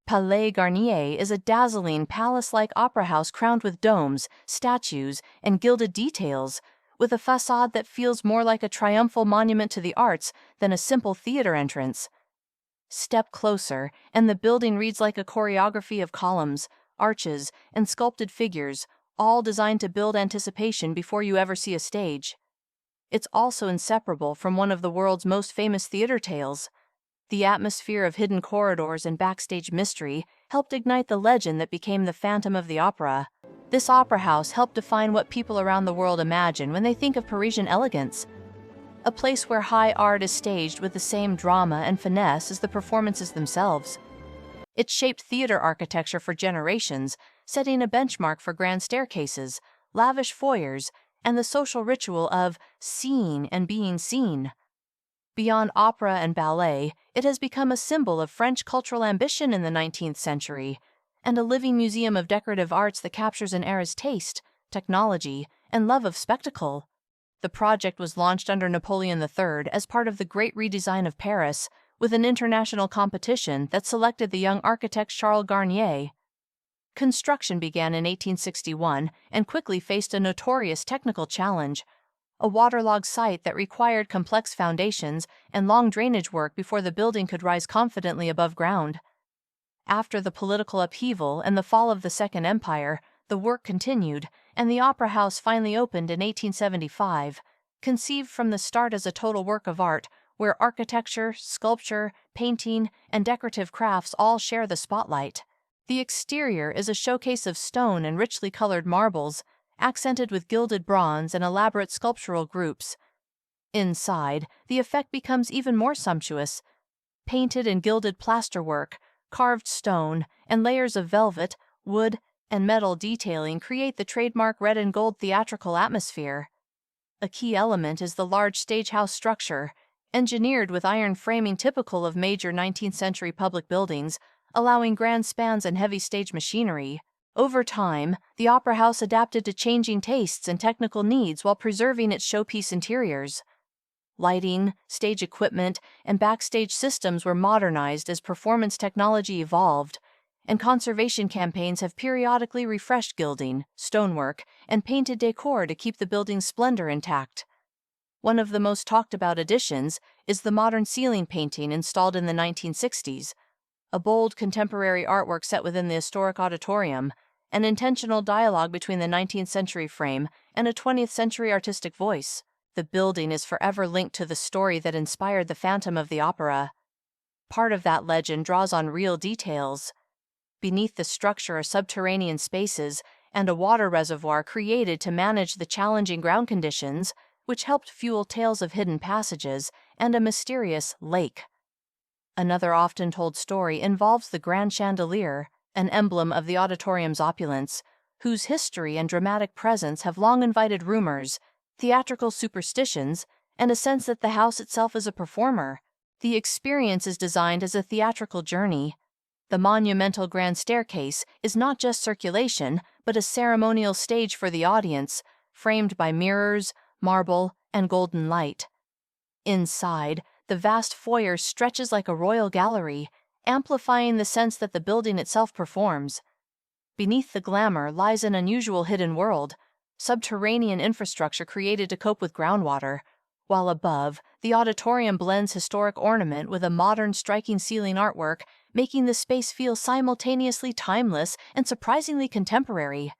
Palais Garnier is a dazzling palace-like opera house crowned with domes, statues, and gilded details, with a facade that feels more like a triumphal monument to the arts than a simple theater entrance. Step closer, and the building reads like a choreography of columns, arches, and sculpted figures, all designed to build anticipation before you ever see a stage. It's also inseparable from one of the world's most famous theater tales. The atmosphere of hidden corridors and backstage mystery helped ignite the legend that became the Phantom of the Opera. This opera house helped define what people around the world imagine when they think of Parisian elegance. A place where high art is staged with the same drama and finesse as the performances themselves. It shaped theater architecture for generations, setting a benchmark for grand staircases, lavish foyers, and the social ritual of seeing and being seen. Beyond opera and ballet, it has become a symbol of French cultural ambition in the 19th century, and a living museum of decorative arts that captures an era's taste, technology, and love of spectacle. The project was launched under Napoleon III as part of the Great Redesign of Paris, with an international competition that selected the young architect Charles Garnier. Construction began in 1861 and quickly faced a notorious technical challenge, a waterlogged site that required complex foundations and long drainage work before the building could rise confidently above ground. After the political upheaval and the fall of the Second Empire, the work continued, and the Opera House finally opened in 1875, conceived from the start as a total work of art where architecture, sculpture, painting, and decorative crafts all share the spotlight. The exterior is a showcase of stone and richly colored marbles, accented with gilded bronze and elaborate sculptural groups. Inside, the effect becomes even more sumptuous. Painted and gilded plasterwork, carved stone, and layers of velvet, wood, and metal detailing create the trademark red and gold theatrical atmosphere. A key element is the large stagehouse structure, engineered with iron framing typical of major 19th century public buildings, allowing grand spans and heavy stage machinery. Over time, the Opera House adapted to changing tastes and technical needs while preserving its showpiece interiors. Lighting, stage equipment, and backstage systems were modernized as performance technology evolved, and conservation campaigns have periodically refreshed gilding, stonework, and painted decor to keep the building's splendor intact. One of the most talked about additions is the modern ceiling painting installed in the 1960s, a bold contemporary artwork set within the historic auditorium, an intentional dialogue between the 19th century frame and a 20th century artistic voice. The building is forever linked to the story that inspired the Phantom of the Opera. Part of that legend draws on real details. Beneath the structure are subterranean spaces and a water reservoir created to manage the challenging ground conditions, which helped fuel tales of hidden passages and a mysterious lake. Another often told story involves the grand chandelier, an emblem of the auditorium's opulence, whose history and dramatic presence have long invited rumors, theatrical superstitions, and a sense that the house itself is a performer. The experience is designed as a theatrical journey. The monumental grand staircase is not just circulation, but a ceremonial stage for the audience, framed by mirrors, marble, and golden light. Inside, the vast foyer stretches like a royal gallery, amplifying the sense that the building itself performs. Beneath the glamour lies an unusual hidden world, subterranean infrastructure created to cope with groundwater, while above, the auditorium blends historic ornament with a modern striking ceiling artwork, making the space feel simultaneously timeless and surprisingly contemporary.